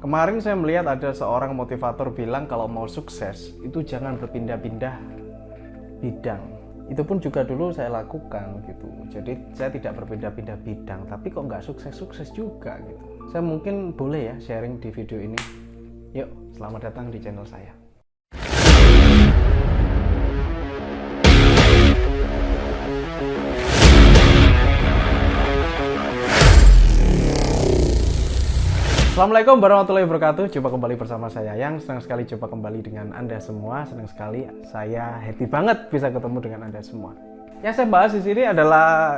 Kemarin saya melihat ada seorang motivator bilang kalau mau sukses itu jangan berpindah-pindah bidang. Itu pun juga dulu saya lakukan gitu. Jadi saya tidak berpindah-pindah bidang, tapi kok nggak sukses-sukses juga gitu. Saya mungkin boleh ya sharing di video ini. Yuk, selamat datang di channel saya. Assalamualaikum warahmatullahi wabarakatuh. Jumpa kembali bersama saya Yang. Senang sekali jumpa kembali dengan Anda semua. Senang sekali, saya happy banget bisa ketemu dengan Anda semua. Yang saya bahas di sini adalah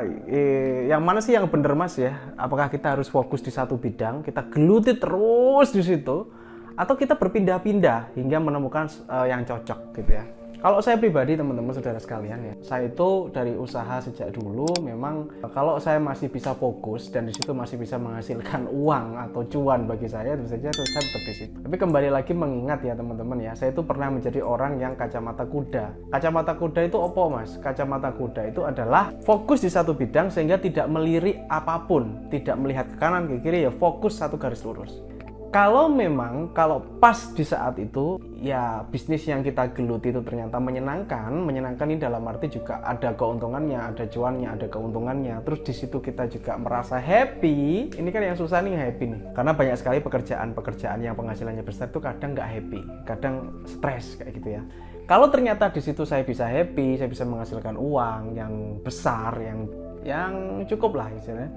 yang mana sih yang bener Mas ya? Apakah kita harus fokus di satu bidang, kita geluti terus di situ, atau kita berpindah-pindah hingga menemukan yang cocok gitu ya? Kalau saya pribadi, teman-teman saudara sekalian ya, saya itu dari usaha sejak dulu memang kalau saya masih bisa fokus dan di situ masih bisa menghasilkan uang atau cuan bagi saya, tentu saja saya tetap di situ. Tapi kembali lagi mengingat ya teman-teman ya, saya itu pernah menjadi orang yang kacamata kuda. Kacamata kuda itu apa Mas? Kacamata kuda itu adalah fokus di satu bidang sehingga tidak melirik apapun, tidak melihat ke kanan ke kiri, ya fokus satu garis lurus. Kalau pas di saat itu ya bisnis yang kita geluti itu ternyata menyenangkan ini dalam arti juga ada keuntungannya, ada cuannya, ada keuntungannya. Terus di situ kita juga merasa happy. Ini kan yang susah nih happy nih. Karena banyak sekali pekerjaan yang penghasilannya besar itu kadang nggak happy, kadang stres kayak gitu ya. Kalau ternyata di situ saya bisa happy, saya bisa menghasilkan uang yang besar, yang cukup lah istilahnya,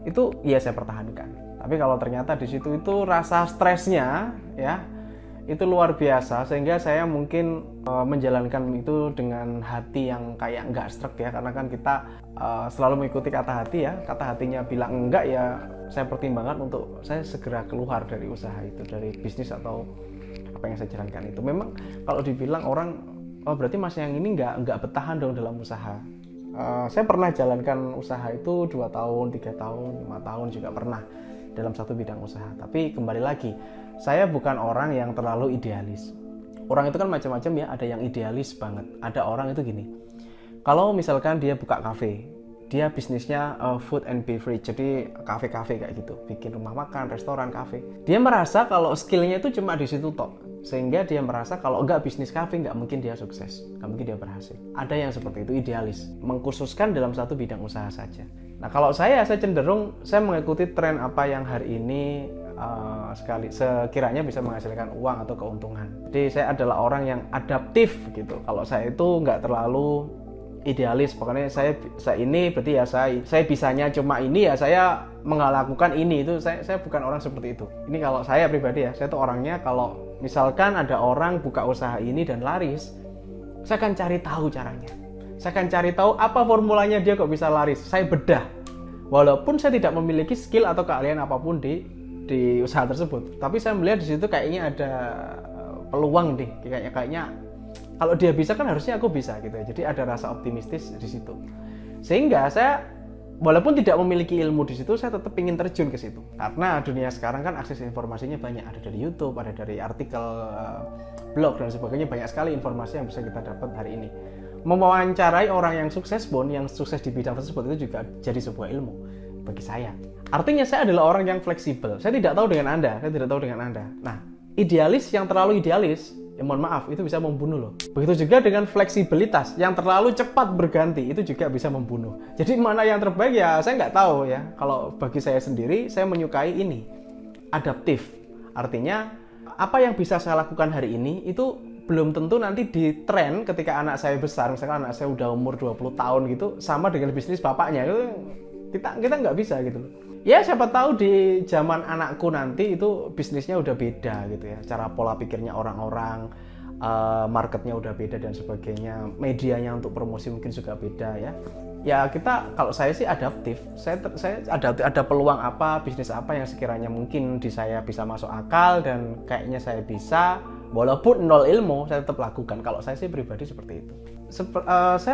itu ya saya pertahankan. Tapi kalau ternyata di situ itu rasa stresnya ya itu luar biasa sehingga saya mungkin menjalankan itu dengan hati yang kayak nggak srek ya, karena kan kita selalu mengikuti kata hati ya. Kata hatinya bilang enggak ya saya pertimbangkan untuk saya segera keluar dari usaha itu, dari bisnis atau apa yang saya jalankan itu. Memang kalau dibilang orang berarti Mas yang ini nggak bertahan dong dalam usaha. Saya pernah jalankan usaha itu 2 tahun, 3 tahun, 5 tahun juga pernah dalam satu bidang usaha. Tapi kembali lagi, saya bukan orang yang terlalu idealis. Orang itu kan macam-macam ya, ada yang idealis banget. Ada orang itu gini, kalau misalkan dia buka kafe, dia bisnisnya food and beverage, jadi kafe-kafe kayak gitu, bikin rumah makan, restoran, kafe. Dia merasa kalau skillnya itu cuma di situ tok, sehingga dia merasa kalau enggak bisnis kafe nggak mungkin dia sukses, nggak mungkin dia berhasil. Ada yang seperti itu, idealis, mengkhususkan dalam satu bidang usaha saja. Nah kalau saya cenderung saya mengikuti tren apa yang hari ini sekiranya bisa menghasilkan uang atau keuntungan. Jadi saya adalah orang yang adaptif gitu. Kalau saya itu nggak terlalu idealis, pokoknya saya ini berarti ya saya bisanya cuma ini ya saya melakukan ini, itu saya bukan orang seperti itu. Ini kalau saya pribadi ya, saya tuh orangnya kalau misalkan ada orang buka usaha ini dan laris, saya akan cari tahu caranya. Saya akan cari tahu apa formulanya dia kok bisa laris. Saya bedah. Walaupun saya tidak memiliki skill atau keahlian apapun di usaha tersebut, tapi saya melihat di situ kayaknya ada peluang deh. Kayaknya kalau dia bisa kan harusnya aku bisa gitu ya. Jadi ada rasa optimistis di situ. Sehingga saya walaupun tidak memiliki ilmu di situ, saya tetap ingin terjun ke situ. Karena dunia sekarang kan akses informasinya banyak, ada dari YouTube, ada dari artikel, blog dan sebagainya, banyak sekali informasi yang bisa kita dapat hari ini. Mewawancarai orang yang sukses pun, yang sukses di bidang tersebut itu juga jadi sebuah ilmu bagi saya. Artinya saya adalah orang yang fleksibel. Saya tidak tahu dengan Anda. Nah, idealis yang terlalu idealis, ya mohon maaf, itu bisa membunuh loh. Begitu juga dengan fleksibilitas yang terlalu cepat berganti, itu juga bisa membunuh. Jadi mana yang terbaik ya saya nggak tahu ya. Kalau bagi saya sendiri, saya menyukai ini, adaptif. Artinya apa yang bisa saya lakukan hari ini itu belum tentu nanti di tren ketika anak saya besar. Misalkan anak saya udah umur 20 tahun gitu, sama dengan bisnis bapaknya. Itu kita nggak bisa gitu. Ya siapa tahu di zaman anakku nanti itu bisnisnya udah beda gitu ya. Cara pola pikirnya orang-orang, marketnya udah beda dan sebagainya. Medianya untuk promosi mungkin juga beda ya. Ya kita, kalau saya sih adaptif. Saya ada peluang apa, bisnis apa yang sekiranya mungkin di saya bisa masuk akal dan kayaknya saya bisa. Walaupun nol ilmu, saya tetap lakukan. Kalau saya sih pribadi seperti itu. Saya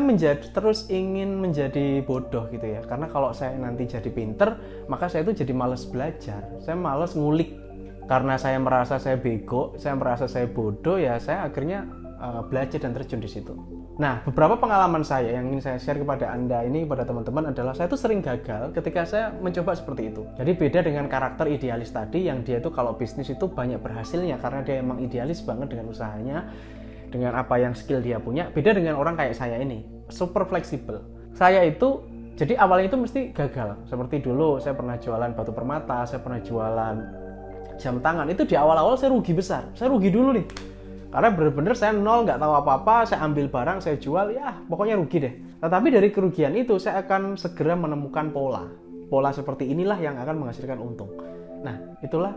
terus ingin menjadi bodoh gitu ya. Karena kalau saya nanti jadi pinter, maka saya itu jadi malas belajar. Saya malas ngulik. Karena saya merasa saya bego, saya merasa saya bodoh, ya saya akhirnya belajar dan terjun di situ. Nah, beberapa pengalaman saya yang ingin saya share kepada Anda ini, kepada teman-teman adalah saya itu sering gagal ketika saya mencoba seperti itu. Jadi beda dengan karakter idealis tadi yang dia itu kalau bisnis itu banyak berhasilnya karena dia emang idealis banget dengan usahanya, dengan apa yang skill dia punya. Beda dengan orang kayak saya ini, super fleksibel. Saya itu, jadi awalnya itu mesti gagal. Seperti dulu saya pernah jualan batu permata, saya pernah jualan jam tangan. Itu di awal-awal saya rugi besar, saya rugi dulu nih. Karena benar-benar saya nol, nggak tahu apa-apa, saya ambil barang, saya jual, ya pokoknya rugi deh. Tetapi dari kerugian itu saya akan segera menemukan pola. Pola seperti inilah yang akan menghasilkan untung. Nah, itulah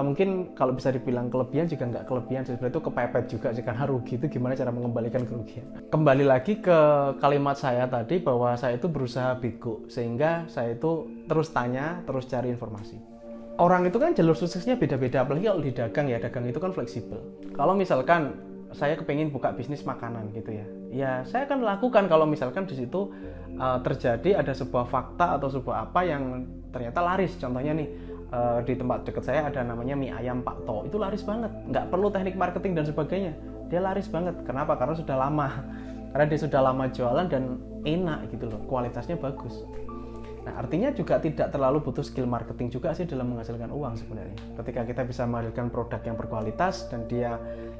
mungkin kalau bisa dibilang kelebihan juga nggak kelebihan, sebenarnya itu kepepet juga sih, karena rugi itu gimana cara mengembalikan kerugian. Kembali lagi ke kalimat saya tadi bahwa saya itu berusaha bego, sehingga saya itu terus tanya, terus cari informasi. Orang itu kan jalur suksesnya beda-beda, apalagi kalau di dagang ya, dagang itu kan fleksibel. Kalau misalkan saya kepengen buka bisnis makanan gitu ya saya akan lakukan kalau misalkan di situ terjadi ada sebuah fakta atau sebuah apa yang ternyata laris. Contohnya nih, di tempat dekat saya ada namanya mie ayam Pak To, itu laris banget, nggak perlu teknik marketing dan sebagainya, dia laris banget. Kenapa? Karena sudah lama, karena dia sudah lama jualan dan enak gitu loh, kualitasnya bagus. Nah, artinya juga tidak terlalu butuh skill marketing juga sih dalam menghasilkan uang sebenarnya. Ketika kita bisa menghasilkan produk yang berkualitas dan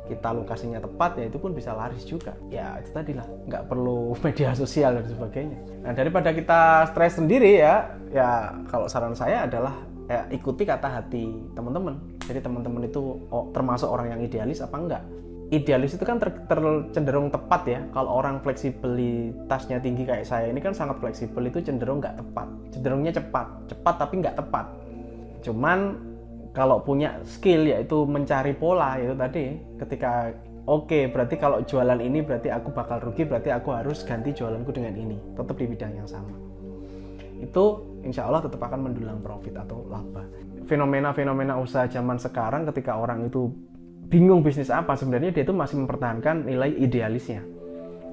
kita lokasinya tepat, ya itu pun bisa laris juga. Ya itu tadi lah, nggak perlu media sosial dan sebagainya. Nah, daripada kita stres sendiri ya kalau saran saya adalah ikuti kata hati teman-teman. Jadi teman-teman itu termasuk orang yang idealis apa enggak? Idealis itu kan cenderung tepat ya. Kalau orang fleksibilitasnya tinggi kayak saya ini kan sangat fleksibel, itu cenderung nggak tepat, cenderungnya cepat tapi nggak tepat. Cuman kalau punya skill yaitu mencari pola, yaitu tadi ketika berarti kalau jualan ini berarti aku bakal rugi, berarti aku harus ganti jualanku dengan ini, tetap di bidang yang sama. Itu insya Allah tetap akan mendulang profit atau laba. Fenomena-fenomena usaha zaman sekarang ketika orang itu bingung bisnis apa, sebenarnya dia itu masih mempertahankan nilai idealisnya.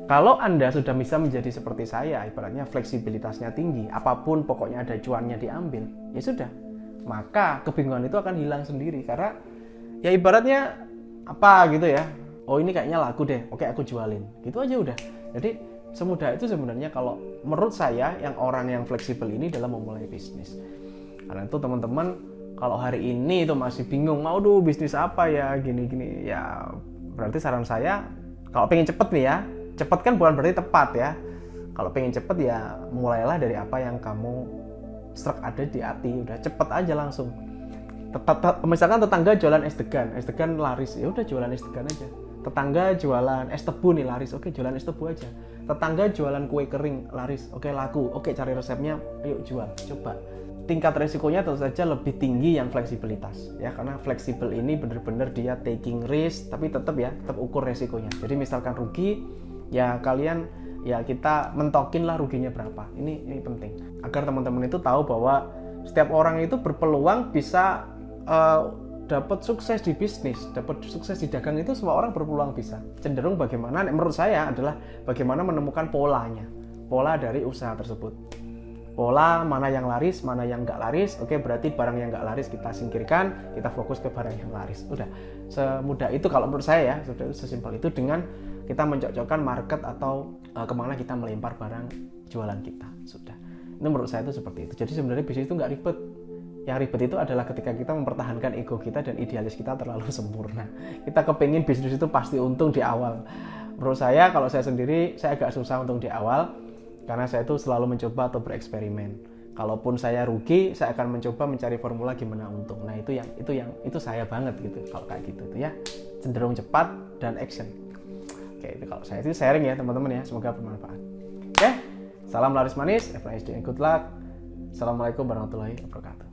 Kalau Anda sudah bisa menjadi seperti saya, ibaratnya fleksibilitasnya tinggi, apapun pokoknya ada cuannya diambil, ya sudah, maka kebingungan itu akan hilang sendiri. Karena ya ibaratnya apa gitu ya, ini kayaknya laku deh, oke aku jualin, gitu aja udah. Jadi semudah itu sebenarnya kalau menurut saya yang orang yang fleksibel ini dalam memulai bisnis. Karena itu teman-teman, kalau hari ini itu masih bingung, mau bisnis apa ya, gini-gini, ya berarti saran saya, kalau pengen cepet nih ya, cepet kan bukan berarti tepat ya. Kalau pengen cepet ya mulailah dari apa yang kamu ada di hati, udah cepet aja langsung. Misalkan tetangga jualan es degan laris, ya udah jualan es degan aja. Tetangga jualan es tebu nih laris, oke jualan es tebu aja. Tetangga jualan kue kering laris, oke laku, oke cari resepnya, ayo jual, coba. Tingkat resikonya tentu saja lebih tinggi yang fleksibilitas ya, karena fleksibel ini benar-benar dia taking risk, tapi tetap ukur resikonya. Jadi misalkan rugi ya kita mentokin lah ruginya berapa. Ini penting agar teman-teman itu tahu bahwa setiap orang itu berpeluang bisa dapat sukses di bisnis, dapat sukses di dagang, itu semua orang berpeluang bisa. Cenderung bagaimana menurut saya adalah bagaimana menemukan pola dari usaha tersebut. Pola mana yang laris, mana yang nggak laris. Oke, berarti barang yang nggak laris kita singkirkan, kita fokus ke barang yang laris. Udah, semudah itu kalau menurut saya ya, sudah sesimpel itu dengan kita mencocokkan market atau kemana kita melempar barang jualan kita. Sudah, itu menurut saya itu seperti itu. Jadi sebenarnya bisnis itu nggak ribet. Yang ribet itu adalah ketika kita mempertahankan ego kita dan idealis kita terlalu sempurna. Kita kepingin bisnis itu pasti untung di awal. Menurut saya, kalau saya sendiri, saya agak susah untung di awal. Karena saya itu selalu mencoba atau bereksperimen. Kalaupun saya rugi, saya akan mencoba mencari formula gimana untung. Nah, itu saya banget gitu. Kalau kayak gitu tuh ya, cenderung cepat dan action. Oke, itu kalau saya itu sharing ya teman-teman ya, semoga bermanfaat. Oke, salam laris manis, have a nice day and good luck. Assalamualaikum warahmatullahi wabarakatuh.